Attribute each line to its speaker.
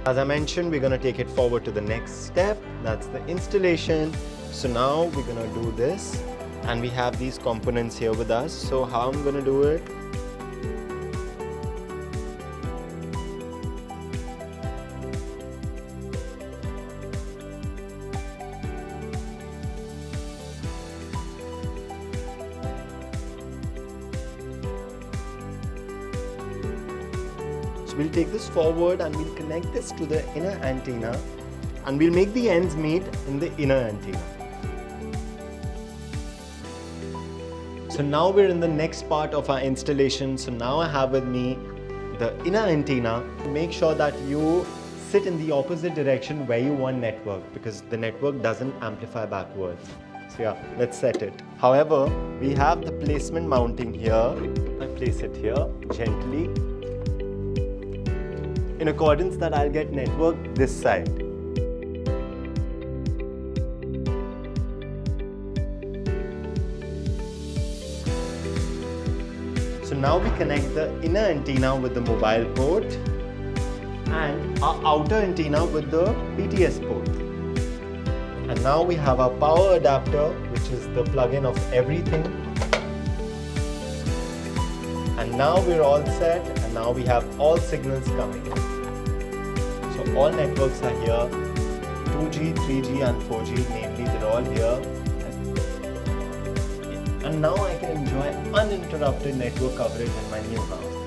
Speaker 1: As I mentioned, we're going to take it forward to the next step. That's the installation. So now we're going to do this, and we have these components here with us. So how I'm going to do it? We'll take this forward and we'll connect this to the inner antenna, and we'll make the ends meet in the inner antenna. So now we're in the next part of our installation. So now I have with me the inner antenna. Make sure that you sit in the opposite direction where you want network, because the network doesn't amplify backwards. So yeah, let's set it. However, we have the placement mounting here. I place it here gently, in accordance that I'll get network this side. So now we connect the inner antenna with the mobile port and our outer antenna with the BTS port. And now we have our power adapter, which is the plug-in of everything. And now we're all set, and now we have all signals coming. So all networks are here, 2G, 3G and 4G, namely they're all here. And now I can enjoy uninterrupted network coverage in my new house.